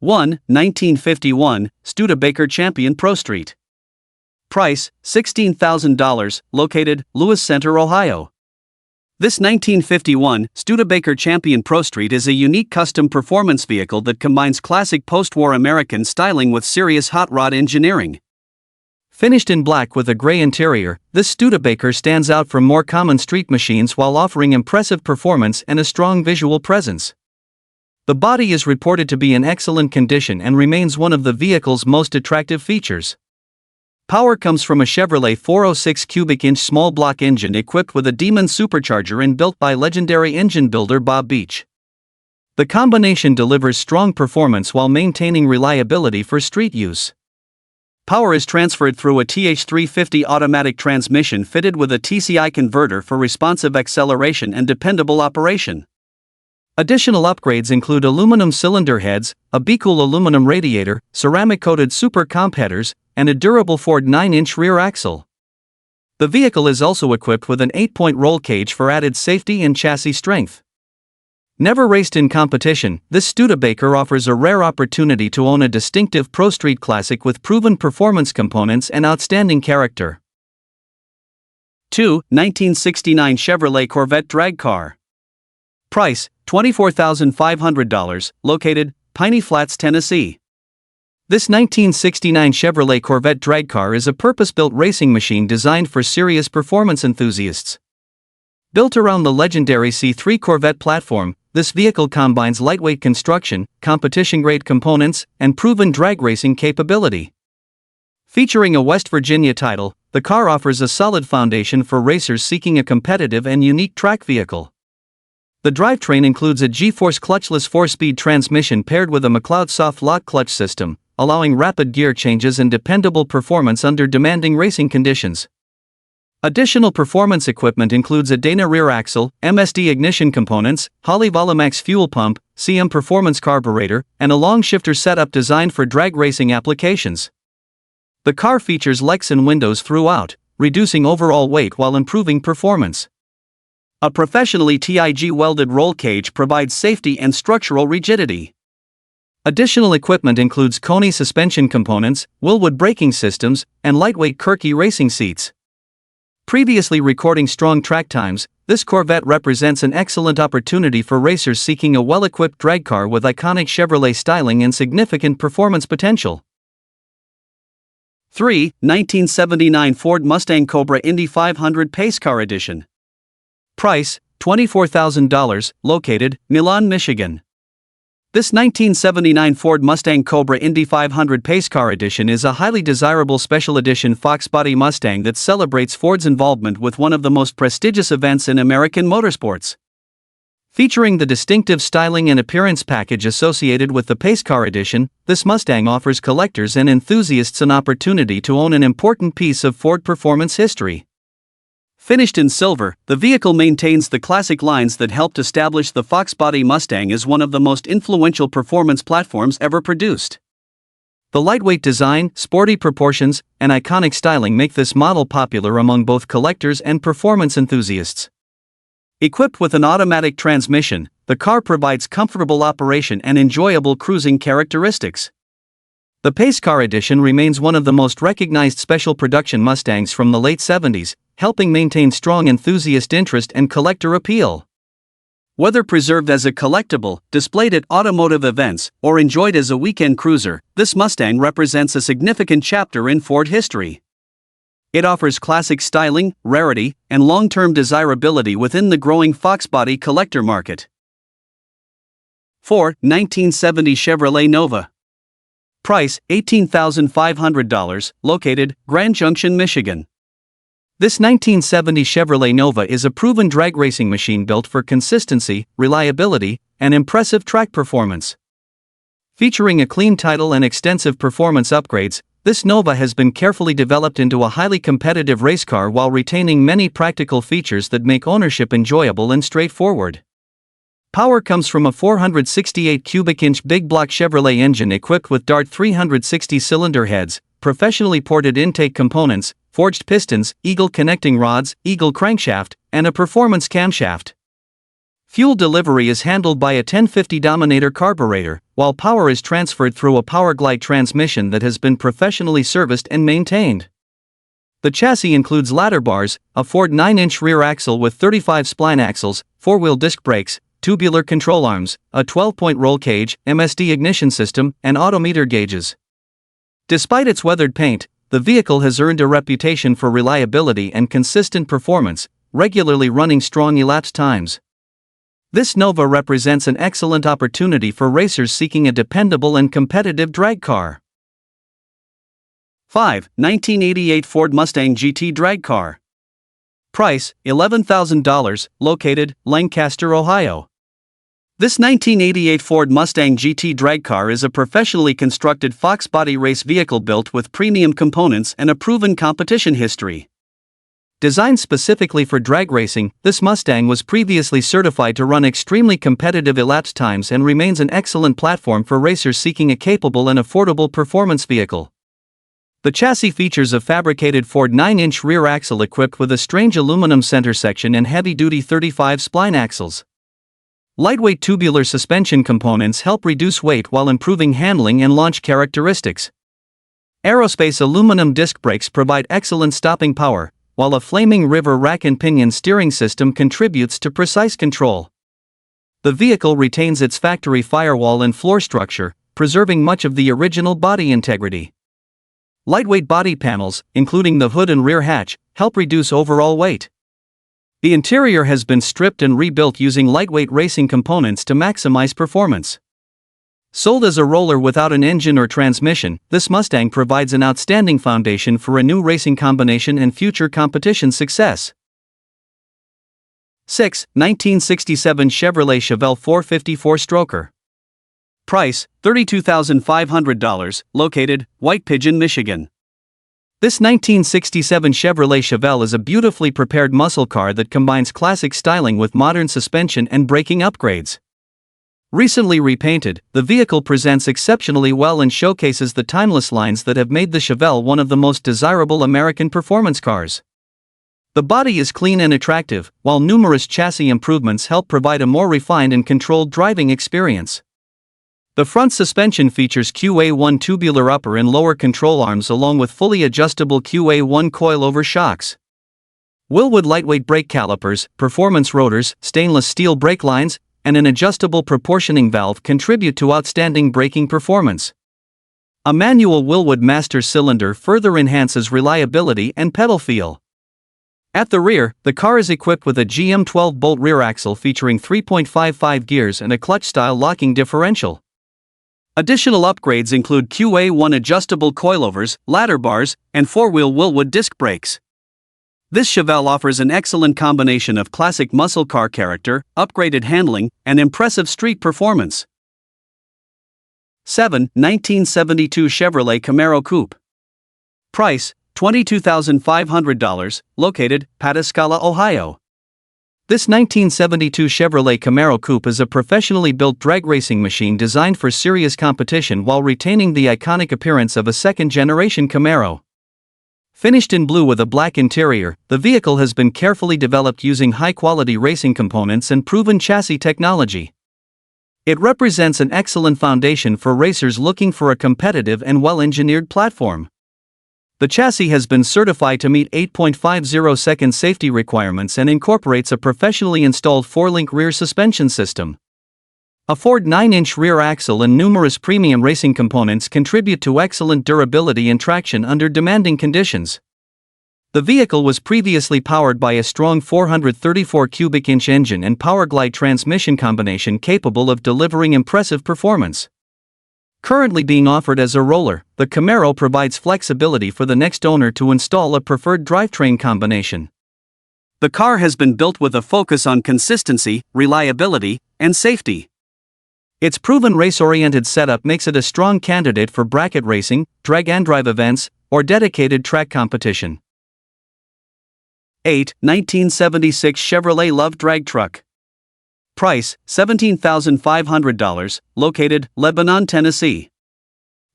1. 1951 Studebaker Champion Pro Street. Price, $16,000, located, Lewis Center, Ohio. This 1951 Studebaker Champion Pro Street is a unique custom performance vehicle that combines classic post-war American styling with serious hot rod engineering. Finished in black with a gray interior, this Studebaker stands out from more common street machines while offering impressive performance and a strong visual presence. The body is reported to be in excellent condition and remains one of the vehicle's most attractive features. Power comes from a Chevrolet 406 cubic inch small block engine equipped with a Demon supercharger and built by legendary engine builder Bob Beach. The combination delivers strong performance while maintaining reliability for street use. Power is transferred through a TH350 automatic transmission fitted with a TCI converter for responsive acceleration and dependable operation. Additional upgrades include aluminum cylinder heads, a Be-Cool aluminum radiator, ceramic-coated super comp headers, and a durable Ford 9-inch rear axle. The vehicle is also equipped with an 8-point roll cage for added safety and chassis strength. Never raced in competition, this Studebaker offers a rare opportunity to own a distinctive Pro Street classic with proven performance components and outstanding character. 2. 1969 Chevrolet Corvette Drag Car. Price, $24,500, located, Piney Flats, Tennessee. This 1969 Chevrolet Corvette drag car is a purpose-built racing machine designed for serious performance enthusiasts. Built around the legendary C3 Corvette platform, this vehicle combines lightweight construction, competition-grade components, and proven drag racing capability. Featuring a West Virginia title, the car offers a solid foundation for racers seeking a competitive and unique track vehicle. The drivetrain includes a G-Force clutchless 4-speed transmission paired with a McLeod soft lock clutch system, allowing rapid gear changes and dependable performance under demanding racing conditions. Additional performance equipment includes a Dana rear axle, MSD ignition components, Holley Volumax fuel pump, CM performance carburetor, and a long shifter setup designed for drag racing applications. The car features Lexan windows throughout, reducing overall weight while improving performance. A professionally TIG welded roll cage provides safety and structural rigidity. Additional equipment includes Koni suspension components, Willwood braking systems, and lightweight Kirky racing seats. Previously recording strong track times, this Corvette represents an excellent opportunity for racers seeking a well-equipped drag car with iconic Chevrolet styling and significant performance potential. 3. 1979 Ford Mustang Cobra Indy 500 Pace Car Edition. Price, $24,000, located, Milan, Michigan. This 1979 Ford Mustang Cobra Indy 500 Pace Car Edition is a highly desirable special edition Fox body Mustang that celebrates Ford's involvement with one of the most prestigious events in American motorsports. Featuring the distinctive styling and appearance package associated with the Pace Car Edition, this Mustang offers collectors and enthusiasts an opportunity to own an important piece of Ford performance history. Finished in silver, the vehicle maintains the classic lines that helped establish the Fox body Mustang as one of the most influential performance platforms ever produced. The lightweight design, sporty proportions, and iconic styling make this model popular among both collectors and performance enthusiasts. Equipped with an automatic transmission, the car provides comfortable operation and enjoyable cruising characteristics. The Pace Car Edition remains one of the most recognized special production Mustangs from the late 70s, helping maintain strong enthusiast interest and collector appeal. Whether preserved as a collectible, displayed at automotive events, or enjoyed as a weekend cruiser, this Mustang represents a significant chapter in Ford history. It offers classic styling, rarity, and long-term desirability within the growing Fox body collector market. 4. 1970 Chevrolet Nova. Price, $18,500, located, Grand Junction, Michigan. This 1970 Chevrolet Nova is a proven drag racing machine built for consistency, reliability, and impressive track performance. Featuring a clean title and extensive performance upgrades, this Nova has been carefully developed into a highly competitive race car while retaining many practical features that make ownership enjoyable and straightforward. Power comes from a 468 cubic inch big block Chevrolet engine equipped with Dart 360 cylinder heads, professionally ported intake components, forged pistons, Eagle connecting rods, Eagle crankshaft, and a performance camshaft. Fuel delivery is handled by a 1050 Dominator carburetor, while power is transferred through a Powerglide transmission that has been professionally serviced and maintained. The chassis includes ladder bars, a Ford 9-inch rear axle with 35 spline axles, 4-wheel disc brakes, tubular control arms, a 12-point roll cage, MSD ignition system, and odometer gauges. Despite its weathered paint, the vehicle has earned a reputation for reliability and consistent performance, regularly running strong elapsed times. This Nova represents an excellent opportunity for racers seeking a dependable and competitive drag car. 5. 1988 Ford Mustang GT Drag Car. Price, $11,000, located, Lancaster, Ohio. This 1988 Ford Mustang GT drag car is a professionally constructed Fox body race vehicle built with premium components and a proven competition history. Designed specifically for drag racing, this Mustang was previously certified to run extremely competitive elapsed times and remains an excellent platform for racers seeking a capable and affordable performance vehicle. The chassis features a fabricated Ford 9-inch rear axle equipped with a strange aluminum center section and heavy-duty 35 spline axles. Lightweight tubular suspension components help reduce weight while improving handling and launch characteristics. Aerospace aluminum disc brakes provide excellent stopping power, while a flaming river rack and pinion steering system contributes to precise control. The vehicle retains its factory firewall and floor structure, preserving much of the original body integrity. Lightweight body panels, including the hood and rear hatch, help reduce overall weight. The interior has been stripped and rebuilt using lightweight racing components to maximize performance. Sold as a roller without an engine or transmission, this Mustang provides an outstanding foundation for a new racing combination and future competition success. 6. 1967 Chevrolet Chevelle 454 Stroker. Price, $32,500, located, White Pigeon, Michigan. This 1967 Chevrolet Chevelle is a beautifully prepared muscle car that combines classic styling with modern suspension and braking upgrades. Recently repainted, the vehicle presents exceptionally well and showcases the timeless lines that have made the Chevelle one of the most desirable American performance cars. The body is clean and attractive, while numerous chassis improvements help provide a more refined and controlled driving experience. The front suspension features QA1 tubular upper and lower control arms along with fully adjustable QA1 coilover shocks. Wilwood lightweight brake calipers, performance rotors, stainless steel brake lines, and an adjustable proportioning valve contribute to outstanding braking performance. A manual Wilwood master cylinder further enhances reliability and pedal feel. At the rear, the car is equipped with a GM 12-bolt rear axle featuring 3.55 gears and a clutch-style locking differential. Additional upgrades include QA1 adjustable coilovers, ladder bars, and 4-wheel Wilwood disc brakes. This Chevelle offers an excellent combination of classic muscle car character, upgraded handling, and impressive street performance. 7. 1972 Chevrolet Camaro Coupe. Price, $22,500, located, Pataskala, Ohio. This 1972 Chevrolet Camaro Coupe is a professionally built drag racing machine designed for serious competition while retaining the iconic appearance of a second-generation Camaro. Finished in blue with a black interior, the vehicle has been carefully developed using high-quality racing components and proven chassis technology. It represents an excellent foundation for racers looking for a competitive and well-engineered platform. The chassis has been certified to meet 8.50-second safety requirements and incorporates a professionally installed 4-link rear suspension system. A Ford 9-inch rear axle and numerous premium racing components contribute to excellent durability and traction under demanding conditions. The vehicle was previously powered by a strong 434 cubic inch engine and Powerglide transmission combination capable of delivering impressive performance. Currently being offered as a roller, the Camaro provides flexibility for the next owner to install a preferred drivetrain combination. The car has been built with a focus on consistency, reliability, and safety. Its proven race-oriented setup makes it a strong candidate for bracket racing, drag and drive events, or dedicated track competition. 8. 1976 Chevrolet Love Drag Truck. Price, $17,500, located, Lebanon, Tennessee.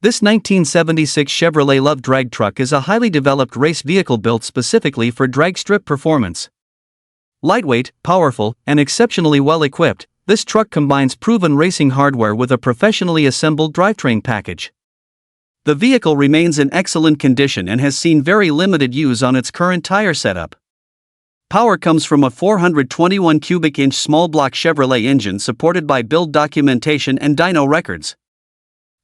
This 1976 Chevrolet Love Drag Truck is a highly developed race vehicle built specifically for drag strip performance. Lightweight, powerful, and exceptionally well equipped, this truck combines proven racing hardware with a professionally assembled drivetrain package. The vehicle remains in excellent condition and has seen very limited use on its current tire setup. Power comes from a 421 cubic inch small block Chevrolet engine supported by build documentation and dyno records.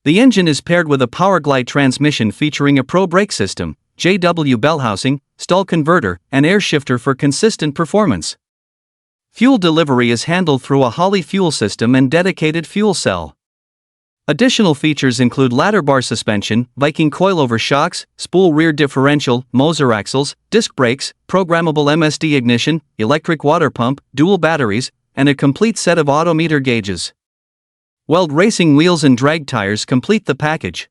The engine is paired with a Powerglide transmission featuring a Pro brake system, JW bell housing, stall converter, and air shifter for consistent performance. Fuel delivery is handled through a Holley fuel system and dedicated fuel cell. Additional features include ladder bar suspension, Viking coilover shocks, spool rear differential, Moser axles, disc brakes, programmable MSD ignition, electric water pump, dual batteries, and a complete set of odometer gauges. Weld racing wheels and drag tires complete the package.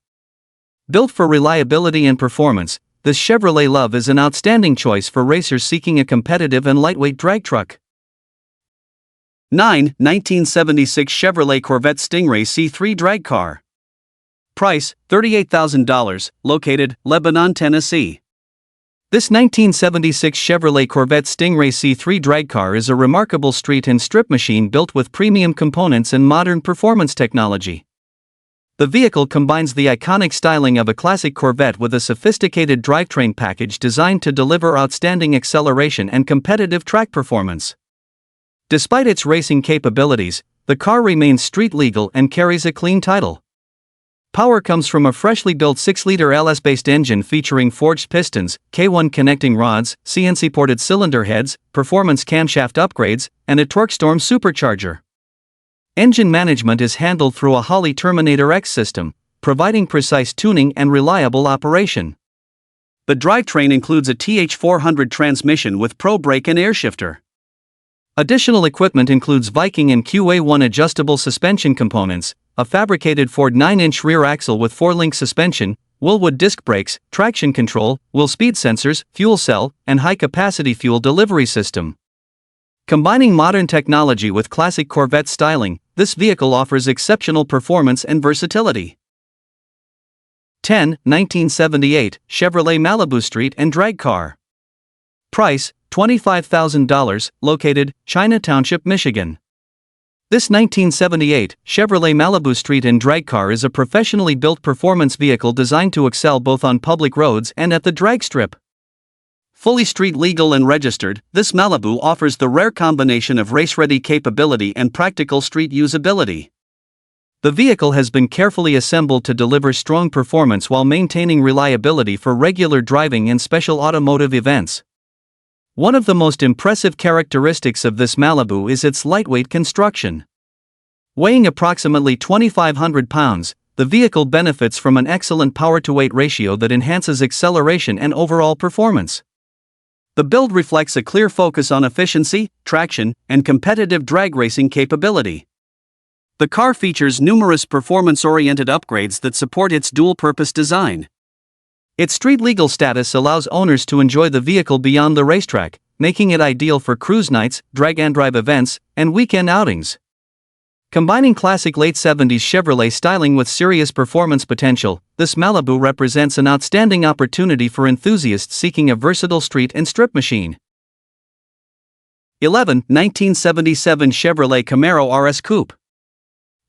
Built for reliability and performance, this Chevrolet Love is an outstanding choice for racers seeking a competitive and lightweight drag truck. 9. 1976 Chevrolet Corvette Stingray C3 drag car. Price, $38,000, located, Lebanon, Tennessee. This 1976 Chevrolet Corvette Stingray C3 drag car is a remarkable street and strip machine built with premium components and modern performance technology. The vehicle combines the iconic styling of a classic Corvette with a sophisticated drivetrain package designed to deliver outstanding acceleration and competitive track performance. Despite its racing capabilities, the car remains street legal and carries a clean title. Power comes from a freshly built 6-liter LS-based engine featuring forged pistons, K1 connecting rods, CNC-ported cylinder heads, performance camshaft upgrades, and a TorqueStorm supercharger. Engine management is handled through a Holley Terminator X system, providing precise tuning and reliable operation. The drivetrain includes a TH400 transmission with Pro brake and air shifter. Additional equipment includes Viking and QA1 adjustable suspension components, a fabricated Ford 9-inch rear axle with 4-link suspension, Willwood disc brakes, traction control, wheel speed sensors, fuel cell, and high-capacity fuel delivery system. Combining modern technology with classic Corvette styling, this vehicle offers exceptional performance and versatility. 10. 1978 Chevrolet Malibu Street and Drag Car. Price, $25,000, located, China Township, Michigan. This 1978 Chevrolet Malibu Street and Drag Car is a professionally built performance vehicle designed to excel both on public roads and at the drag strip. Fully street legal and registered, this Malibu offers the rare combination of race-ready capability and practical street usability. The vehicle has been carefully assembled to deliver strong performance while maintaining reliability for regular driving and special automotive events. One of the most impressive characteristics of this Malibu is its lightweight construction. Weighing approximately 2,500 pounds, the vehicle benefits from an excellent power-to-weight ratio that enhances acceleration and overall performance. The build reflects a clear focus on efficiency, traction, and competitive drag racing capability. The car features numerous performance-oriented upgrades that support its dual-purpose design. Its street-legal status allows owners to enjoy the vehicle beyond the racetrack, making it ideal for cruise nights, drag-and-drive events, and weekend outings. Combining classic late 70s Chevrolet styling with serious performance potential, this Malibu represents an outstanding opportunity for enthusiasts seeking a versatile street and strip machine. 11. 1977 Chevrolet Camaro RS Coupe.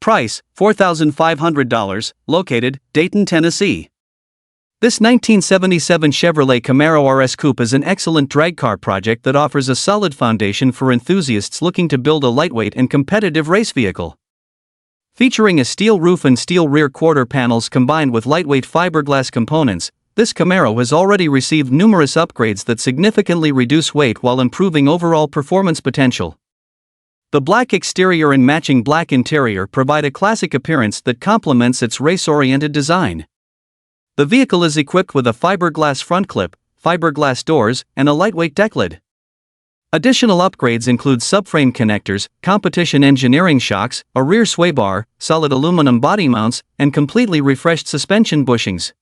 Price, $4,500, located, Dayton, Tennessee. This 1977 Chevrolet Camaro RS Coupe is an excellent drag car project that offers a solid foundation for enthusiasts looking to build a lightweight and competitive race vehicle. Featuring a steel roof and steel rear quarter panels combined with lightweight fiberglass components, this Camaro has already received numerous upgrades that significantly reduce weight while improving overall performance potential. The black exterior and matching black interior provide a classic appearance that complements its race-oriented design. The vehicle is equipped with a fiberglass front clip, fiberglass doors, and a lightweight deck lid. Additional upgrades include subframe connectors, competition engineering shocks, a rear sway bar, solid aluminum body mounts, and completely refreshed suspension bushings.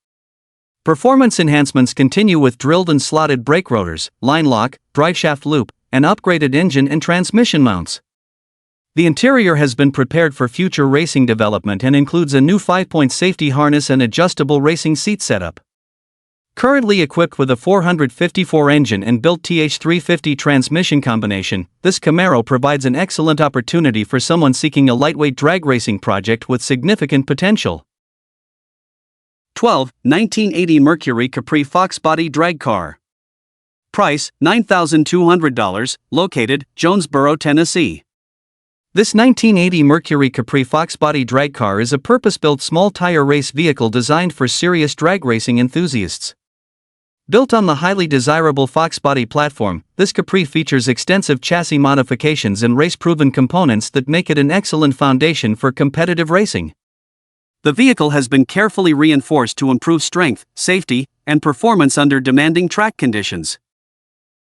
Performance enhancements continue with drilled and slotted brake rotors, line lock, driveshaft loop, and upgraded engine and transmission mounts. The interior has been prepared for future racing development and includes a new 5-point safety harness and adjustable racing seat setup. Currently equipped with a 454 engine and built TH350 transmission combination, this Camaro provides an excellent opportunity for someone seeking a lightweight drag racing project with significant potential. 12. 1980 Mercury Capri Fox Body Drag Car. Price, $9,200, located, Jonesboro, Tennessee. This 1980 Mercury Capri Fox Body drag car is a purpose-built small-tire race vehicle designed for serious drag racing enthusiasts. Built on the highly desirable Fox Body platform, this Capri features extensive chassis modifications and race-proven components that make it an excellent foundation for competitive racing. The vehicle has been carefully reinforced to improve strength, safety, and performance under demanding track conditions.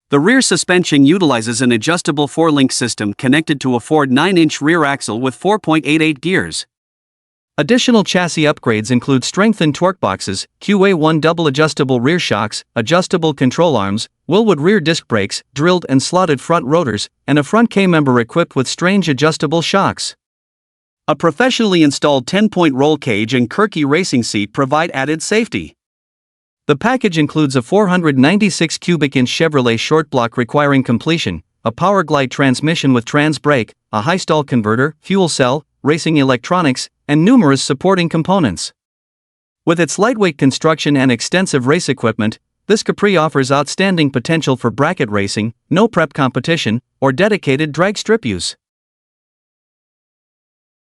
The rear suspension utilizes an adjustable 4-link system connected to a Ford 9-inch rear axle with 4.88 gears. Additional chassis upgrades include strengthened torque boxes, QA1 double adjustable rear shocks, adjustable control arms, Willwood rear disc brakes, drilled and slotted front rotors, and a front K-member equipped with strange adjustable shocks. A professionally installed 10-point roll cage and Kirky racing seat provide added safety. The package includes a 496 cubic inch Chevrolet short block requiring completion, a Power Glide transmission with trans brake, a high stall converter, fuel cell, racing electronics, and numerous supporting components. With its lightweight construction and extensive race equipment, this Capri offers outstanding potential for bracket racing, no prep competition, or dedicated drag strip use.